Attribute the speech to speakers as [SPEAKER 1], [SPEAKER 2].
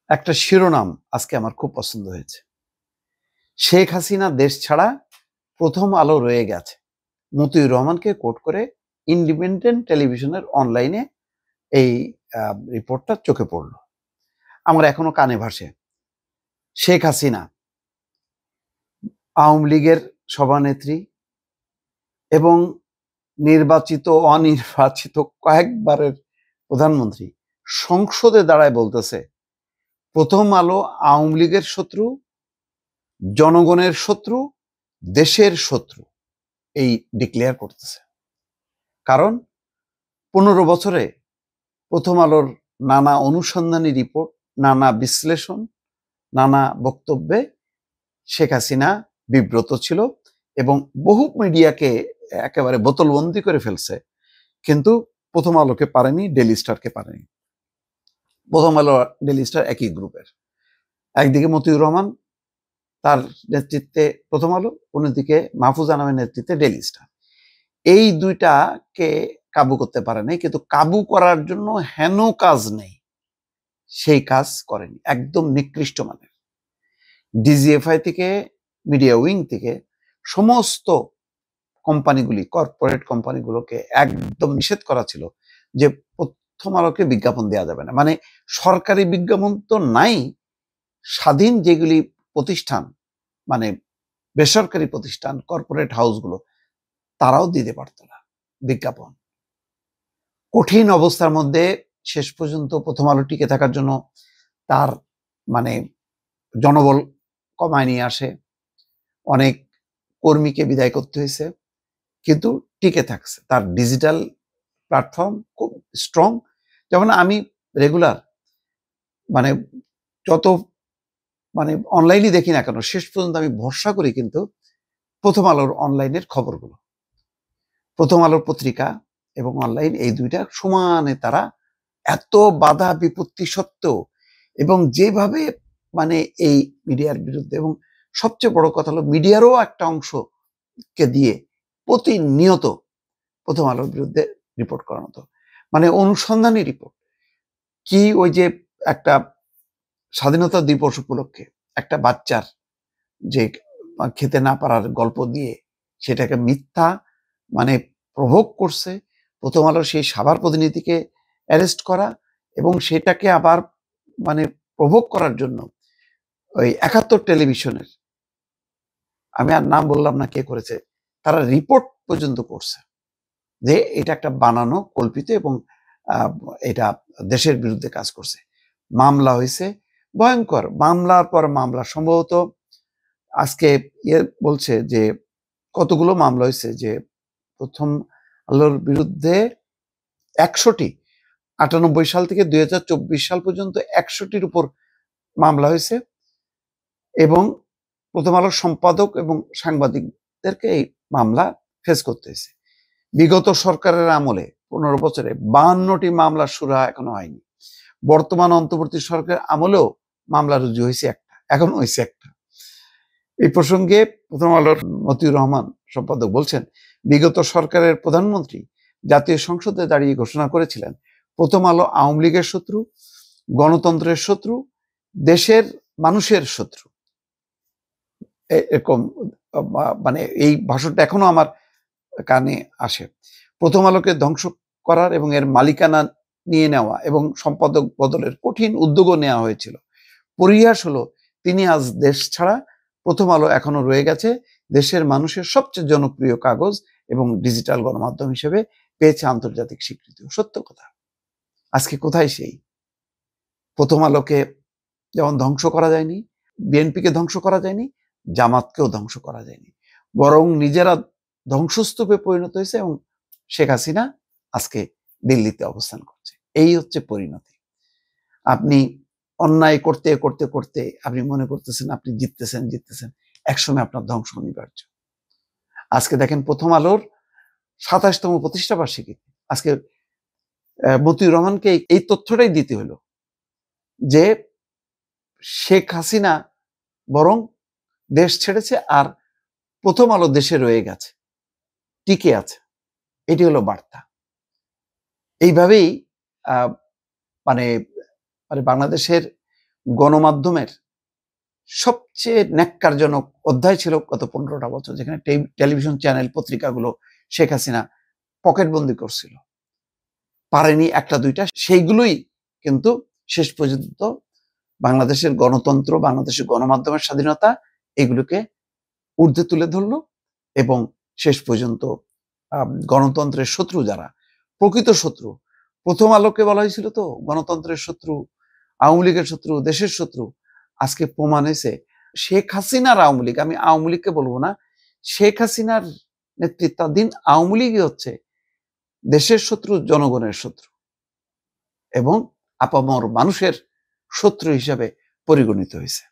[SPEAKER 1] একটা শিরোনাম আজকে আমার খুব পছন্দ হয়েছে। শেখ হাসিনা দেশ ছাড়া প্রথম আলো রয়ে গেছে। মতিউর রহমানকে কোট করে ইন্ডিপেন্ডেন্ট টেলিভিশনের অনলাইনে এই রিপোর্টটা চোখে পড়ল। আমার এখনো কানে ভাসে। শেখ হাসিনা আওয়ামী লীগের সভানেত্রী এবং নির্বাচিত অনির্বাচিত কয়েকবারের প্রধানমন্ত্রী সংসদে দাঁড়ায় বলতেছে প্রথম আলো আওয়ামী লীগের শত্রু, জনগণের শত্রু, দেশের শত্রু, এই ডিক্লেয়ার করতেছে। কারণ 15 বছরে প্রথম আলোর নানা অনুসন্ধানী রিপোর্ট, নানা বিশ্লেষণ, নানা বক্তব্যে শেখ হাসিনা বিব্রত ছিল এবং বহু মিডিয়াকে একেবারে বোতলবন্দি করে ফেলছে, কিন্তু প্রথম আলোকে পারেনি, ডেইলি স্টারকে পারেনি। প্রথম আলো ডেইলি স্টার একই গ্রুপের। একদিকে মতিউর রহমান, তার নেতৃত্বে প্রথম আলো, অন্যদিকে মাহফুজ আনামের নেতৃত্বে ডেইলি স্টার। এই দুইটাকে কাবু করতে পারে নাই, কিন্তু কাবু করার জন্য হেন কাজ নেই, সেই কাজ করেনি। একদম নিকৃষ্ট মানের। ডিজিএফআই থেকে, মিডিয়া উইং থেকে সমস্ত কোম্পানিগুলি, কর্পোরেট কোম্পানিগুলোকে একদম নিষেধ করা ছিল যে প্রথম আলোকে বিজ্ঞাপন দেওয়া যাবে না। মানে সরকারি বিজ্ঞাপন তো নাই, স্বাধীন যেগুলি প্রতিষ্ঠান, মানে বেসরকারি প্রতিষ্ঠান, কর্পোরেট হাউসগুলো, তারাও দিতে পারতো না বিজ্ঞাপন। কঠিন অবস্থার মধ্যে শেষ পর্যন্ত প্রথম আলো টিকে থাকার জন্য তার মানে জনবল কমায় নিয়ে আসে, অনেক কর্মীকে বিদায় করতে হয়েছে, কিন্তু টিকে থাকছে। তার ডিজিটাল প্ল্যাটফর্ম খুব স্ট্রং। যেমন আমি রেগুলার মানে যত অনলাইনে দেখি না কেন, শেষ পর্যন্ত আমি ভরসা করি কিন্তু প্রথম আলোর অনলাইনের খবরগুলো। প্রথম আলোর পত্রিকা এবং অনলাইন, এই দুইটা সমানে তারা এত বাধা বিপত্তি সত্ত্বেও এবং যেভাবে এই মিডিয়ার বিরুদ্ধে, এবং সবচেয়ে বড় কথা হলো মিডিয়ারও একটা অংশকে দিয়ে প্রতিনিয়ত প্রথম আলোর বিরুদ্ধে রিপোর্ট করানো হতো, অনুসন্ধানী রিপোর্ট। কি ওই যে একটা স্বাধীনতা দিবস উপলক্ষে একটা বাচ্চার যে খেতে না পারার গল্প দিয়ে সেটাকে মিথ্যা প্রভোগ করছে, প্রথম আলোর সেই সাভার প্রতিনিধিকে অ্যারেস্ট করা, এবং সেটাকে আবার প্রভোগ করার জন্য ওই 71 টেলিভিশনের, আমি আর নাম বললাম না কে করেছে, তারা রিপোর্ট পর্যন্ত করছে যে এটা একটা বানানো কল্পিত এবং এটা দেশের বিরুদ্ধে কাজ করছে। মামলা হয়েছে, ভয়ঙ্কর মামলার পর মামলা। সম্ভবত আজকে বলছে যে কতগুলো মামলা হয়েছে, যে প্রথম আলোর বিরুদ্ধে 100টি, 98 সাল থেকে 2024 সাল পর্যন্ত 100টির উপর মামলা হয়েছে, এবং প্রথম আলোর সম্পাদক এবং সাংবাদিকদেরকে এই মামলা ফেস করতে হয়েছে। বিগত সরকারের আমলে 15 বছরে 52টি মামলা সুরাহা এখনো হয়নি। বর্তমান অন্তর্বর্তী সরকারের আমলেও মামলা রুজু হয়েছে একটা, এখন হয়েছে একটা। এই প্রসঙ্গে প্রথম আলোর মতিউর রহমান সম্পাদক বলছেন, বিগত সরকারের প্রধানমন্ত্রী জাতীয় সংসদে দাঁড়িয়ে ঘোষণা করেছিলেন প্রথম আলো আওয়ামী লীগের শত্রু, গণতন্ত্রের শত্রু, দেশের মানুষের শত্রু। এরকম এই ভাষণটা এখনো আমার কানে আসে। প্রথম আলোকে ধ্বংস করার এবং এর মালিকানা নিয়ে নেওয়া এবং সম্পাদক বদলের কঠিন উদ্যোগও নেওয়া হয়েছিল। পরিহাস হলো তিনি আজ দেশ ছাড়া, প্রথম আলো এখনো রয়ে গেছে দেশের মানুষের সবচেয়ে জনপ্রিয় কাগজ এবং ডিজিটাল গণমাধ্যম হিসেবে পেয়েছে আন্তর্জাতিক স্বীকৃতি। সত্য কথা। আজকে কোথায় সেই প্রথম আলোকে যেমন ধ্বংস করা যায়নি, বিএনপিকে ধ্বংস করা যায়নি, জামাতকেও ধ্বংস করা যায়নি, বরং নিজেরা ধ্বংসস্তূপে পরিণত হয়েছে, এবং শেখ হাসিনা আজকে দিল্লিতে অবস্থান করছে। এই হচ্ছে পরিণতি। আপনি অন্যায় করতে করতে করতে আপনি মনে করতেছেন আপনি জিততেছেন, একসময় আপনার ধ্বংস অনিবার্য। আজকে দেখেন প্রথম আলোর 27তম প্রতিষ্ঠা বার্ষিকী, আজকে মতিউর রহমানকে এই তথ্যটাই দিতে হলো যে শেখ হাসিনা বরং দেশ ছেড়েছে, আর প্রথম আলো দেশে রয়ে গেছে, টিকে আছে। এটি হলো বার্তা। এইভাবেই বাংলাদেশের গণমাধ্যমের সবচেয়ে ন্যাক্কারজনক অধ্যায় ছিল গত 15টা বছর, যেখানে টেলিভিশন চ্যানেল পত্রিকাগুলো শেখ হাসিনা পকেটবন্দি করছিল, পারেনি একটা দুইটা, সেইগুলোই কিন্তু শেষ পর্যন্ত বাংলাদেশের গণতন্ত্র, বাংলাদেশের গণমাধ্যমের স্বাধীনতা এগুলোকে ঊর্ধ্বে তুলে ধরলো। এবং শেষ পর্যন্ত গণতন্ত্রের শত্রু যারা, প্রকৃত শত্রু, প্রথম আলোকে বলা হয়েছিল তো গণতন্ত্রের শত্রু, আওয়ামী লীগের শত্রু, দেশের শত্রু, আজকে প্রমাণ হয়েছে শেখ হাসিনার আওয়ামী লীগ, আমি আওয়ামী লীগকে বলবো না, শেখ হাসিনার নেতৃত্বাধীন আওয়ামী লীগই হচ্ছে দেশের শত্রু, জনগণের শত্রু এবং আপামর মানুষের শত্রু হিসাবে পরিগণিত হয়েছে।